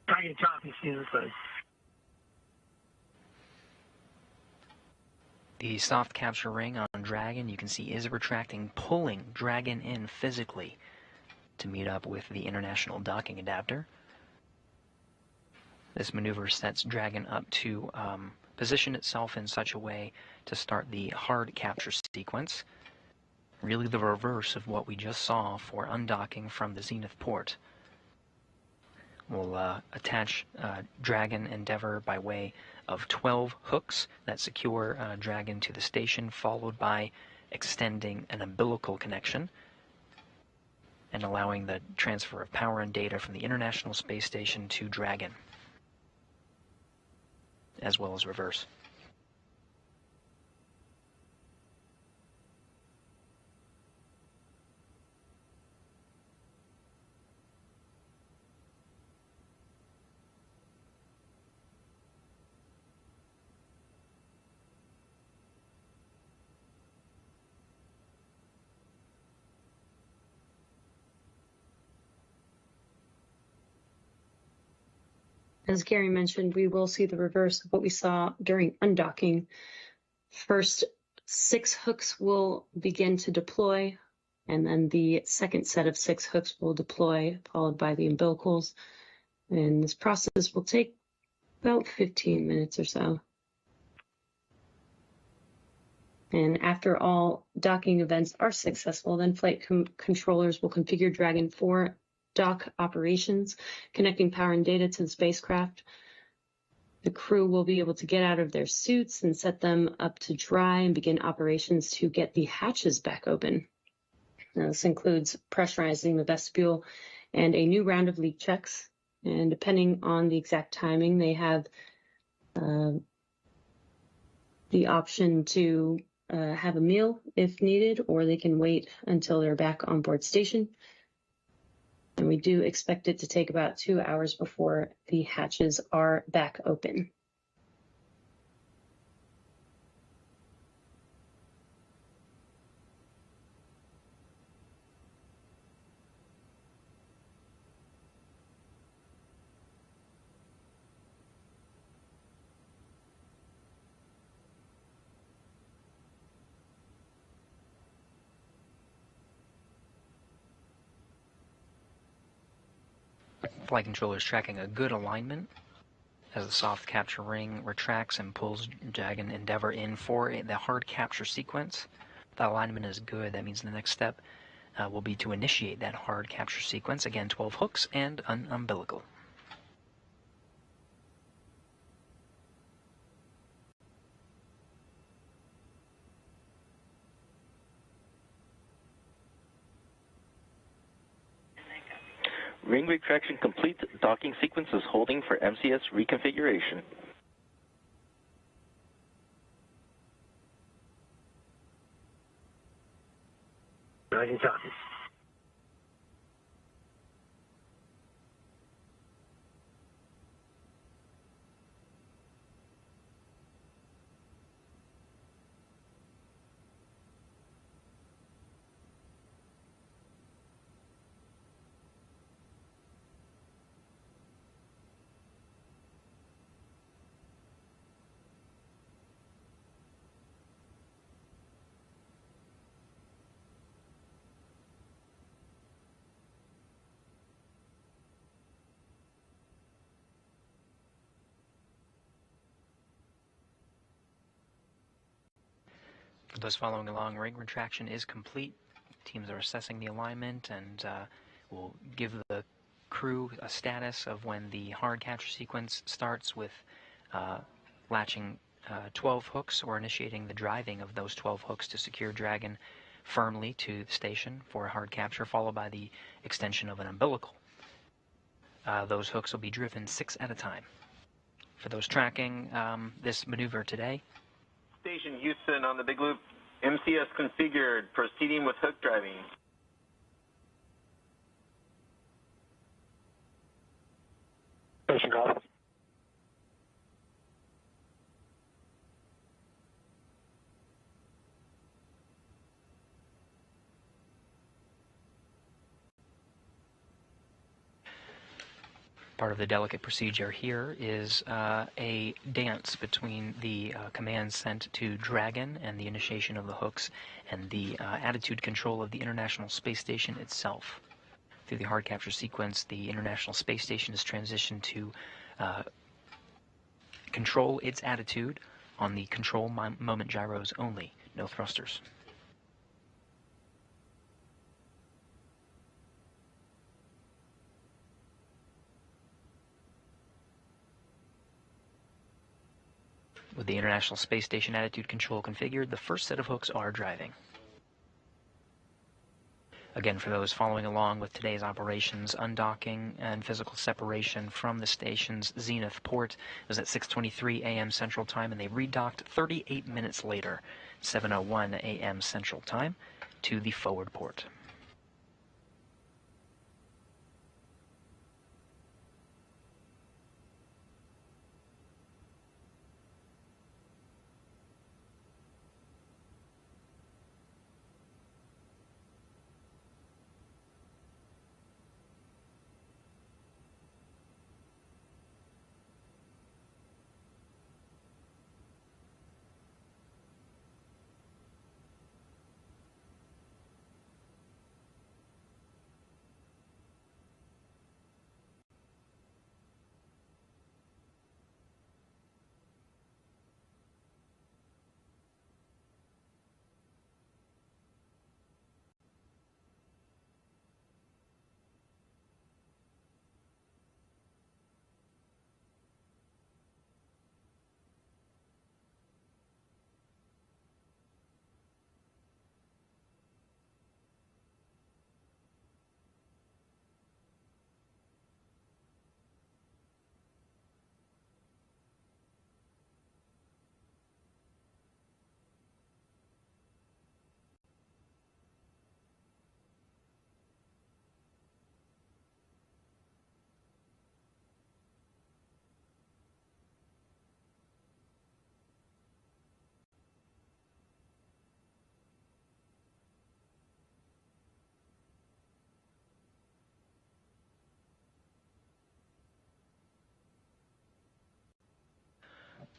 Dragon copies, season side. The soft capture ring on Dragon, you can see, is retracting, pulling Dragon in physically to meet up with the international docking adapter. This maneuver sets Dragon up to position itself in such a way to start the hard capture sequence. Really the reverse of what we just saw for undocking from the Zenith port. We'll attach Dragon Endeavour by way of 12 hooks that secure Dragon to the station, followed by extending an umbilical connection and allowing the transfer of power and data from the International Space Station to Dragon, as well as reverse. As Gary mentioned, we will see the reverse of what we saw during undocking. First, 6 hooks will begin to deploy, and then the second set of 6 hooks will deploy, followed by the umbilicals. And this process will take about 15 minutes or so. And after all docking events are successful, then flight controllers will configure Dragon for dock operations, connecting power and data to the spacecraft. The crew will be able to get out of their suits and set them up to dry and begin operations to get the hatches back open. Now, this includes pressurizing the vestibule and a new round of leak checks. And depending on the exact timing, they have the option to have a meal if needed, or they can wait until they're back on board station. And we do expect it to take about 2 hours before the hatches are back open. Flight controller is tracking a good alignment as the soft capture ring retracts and pulls Dragon Endeavour in for the hard capture sequence. If that alignment is good, that means the next step will be to initiate that hard capture sequence. Again, 12 hooks and an umbilical. Ring retraction complete. Docking sequence is holding for MCS reconfiguration. Roger, copy. For those following along, ring retraction is complete. Teams are assessing the alignment and will give the crew a status of when the hard capture sequence starts with latching 12 hooks or initiating the driving of those 12 hooks to secure Dragon firmly to the station for a hard capture, followed by the extension of an umbilical. Those hooks will be driven 6 at a time. For those tracking this maneuver today, Station Houston on the big loop, MCS configured, proceeding with hook driving. Station copy. part of the delicate procedure here is a dance between the commands sent to Dragon and the initiation of the hooks and the attitude control of the International Space Station itself. Through the hard capture sequence, the International Space Station is transitioned to control its attitude on the control moment gyros only, no thrusters. With the International Space Station attitude control configured, the first set of hooks are driving. Again, for those following along with today's operations, undocking and physical separation from the station's zenith port was at 6:23 a.m. Central Time, and they redocked 38 minutes later, 7:01 a.m. Central Time, to the forward port.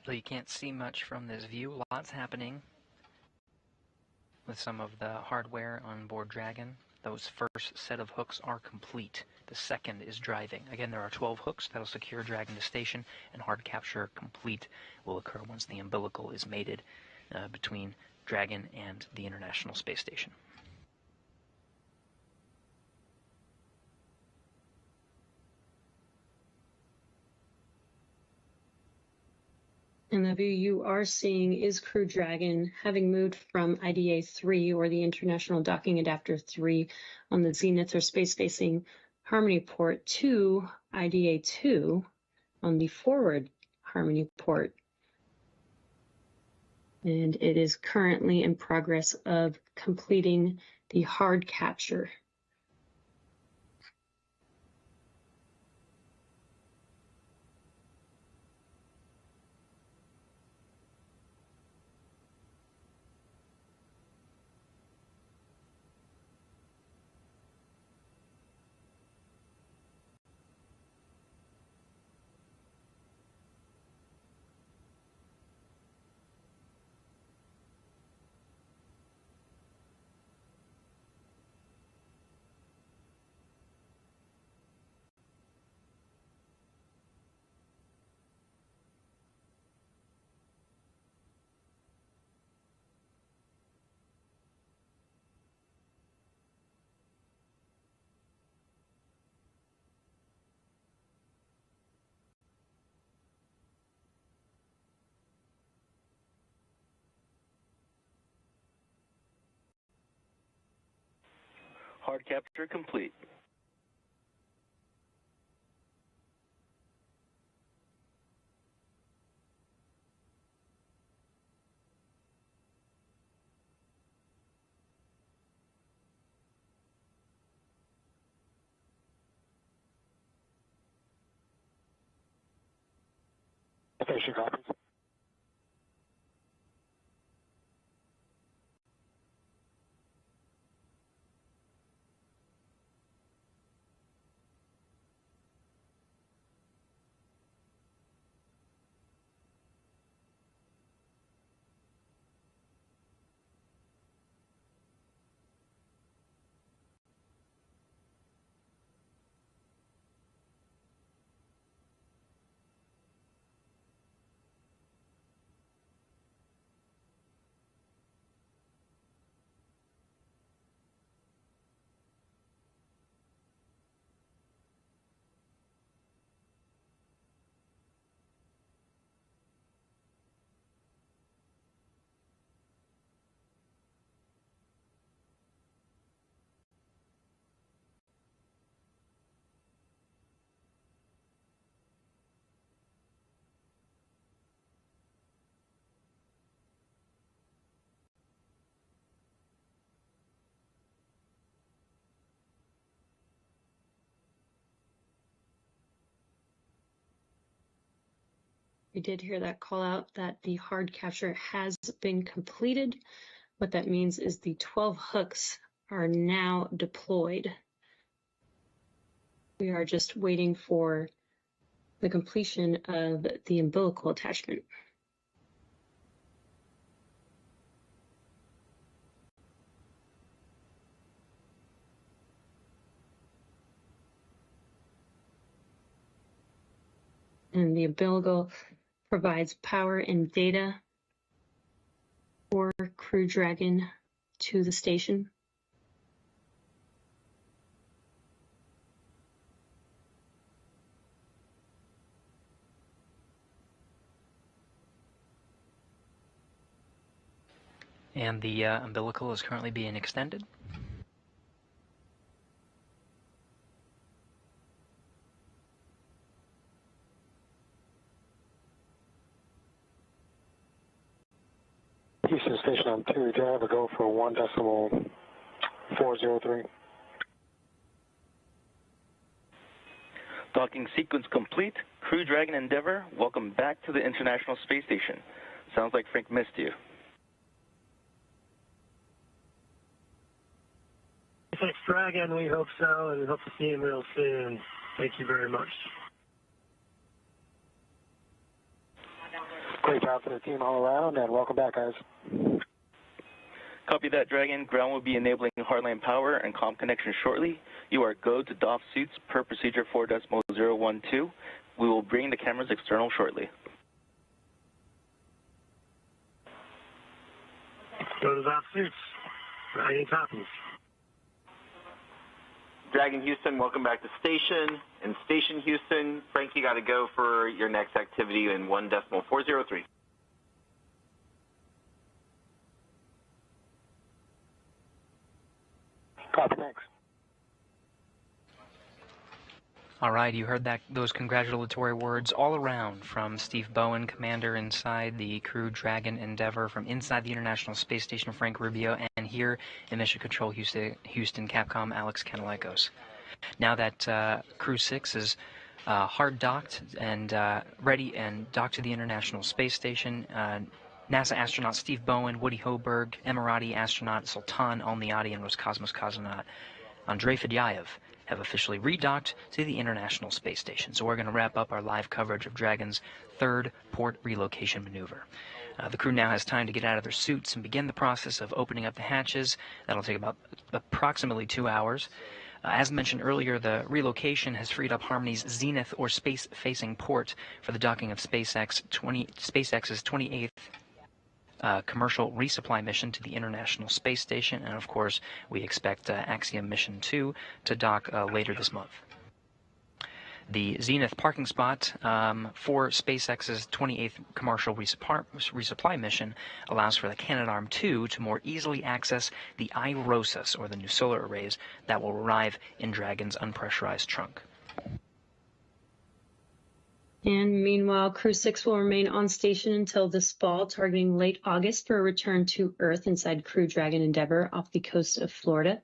Though you can't see much from this view, lots happening with some of the hardware on board Dragon. Those first set of hooks are complete. The second is driving. Again, there are 12 hooks that'll secure Dragon to station, and hard capture complete will occur once the umbilical is mated between Dragon and the International Space Station. And the view you are seeing is Crew Dragon having moved from IDA 3, or the International Docking Adapter 3, on the zenith or space-facing Harmony port to IDA2 on the forward Harmony port. And it is currently in progress of completing the hard capture. Hard capture complete. Station copies. We did hear that call out that the hard capture has been completed. What that means is the 12 hooks are now deployed. We are just waiting for the completion of the umbilical attachment. And the umbilical provides power and data for Crew Dragon to the station. And the umbilical is currently being extended. Houston Station on 2, do I have a go for 1.403? Docking sequence complete. Crew Dragon Endeavour, welcome back to the International Space Station. Sounds like Frank missed you. Thanks, Dragon. We hope so, and we hope to see him real soon. Thank you very much. Great job for the team all around, and welcome back, guys. Copy that, Dragon. Ground will be enabling hardline power and comm connection shortly. You are go to doff suits per procedure 4.012. We will bring the cameras external shortly. Go to doff suits. Dragon copies. Dragon Houston, welcome back to station. And Station Houston, Frank, you got to go for your next activity in 1.403. Copy, thanks. All right, you heard those congratulatory words all around from Steve Bowen, commander inside the Crew Dragon Endeavour, from inside the International Space Station, Frank Rubio, and here in Mission Control Houston, Capcom, Alex Kanalakos. Now that Crew 6 is hard docked and ready and docked to the International Space Station, NASA astronaut Steve Bowen, Woody Hoberg, Emirati astronaut Sultan AlNeyadi, and Roscosmos cosmonaut Andrei Fedyaev have officially redocked to the International Space Station. So we're going to wrap up our live coverage of Dragon's third port relocation maneuver. The crew now has time to get out of their suits and begin the process of opening up the hatches. That'll take about approximately 2 hours. As mentioned earlier, the relocation has freed up Harmony's zenith or space-facing port for the docking of SpaceX's 28th commercial resupply mission to the International Space Station, and of course we expect Axiom Mission 2 to dock later this month. The Zenith parking spot for SpaceX's 28th commercial resupply mission allows for the Canadarm2 to more easily access the iROSAs, or the new solar arrays, that will arrive in Dragon's unpressurized trunk. And meanwhile, Crew 6 will remain on station until this fall, targeting late August for a return to Earth inside Crew Dragon Endeavour off the coast of Florida.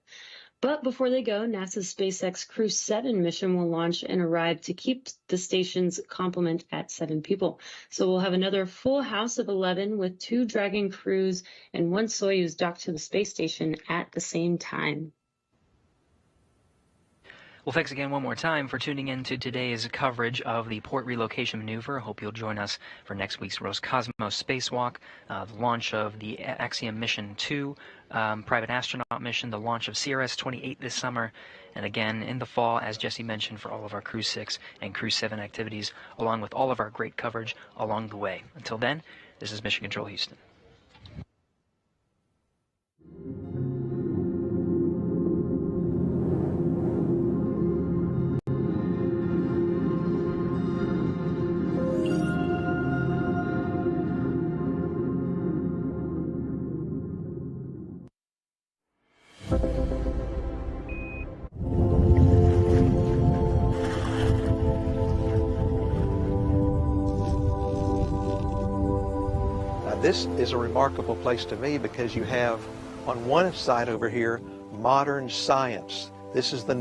But before they go, NASA's SpaceX Crew 7 mission will launch and arrive to keep the station's complement at 7 people. So we'll have another full house of 11 with 2 Dragon crews and 1 Soyuz docked to the space station at the same time. Well, thanks again one more time for tuning in to today's coverage of the port relocation maneuver. I hope you'll join us for next week's Roscosmos spacewalk, the launch of the Axiom Mission 2 private astronaut mission, the launch of CRS-28 this summer, and again in the fall, as Jesse mentioned, for all of our Crew 6 and Crew 7 activities, along with all of our great coverage along the way. Until then, this is Mission Control Houston. This is a remarkable place to me because you have on one side over here modern science. This is the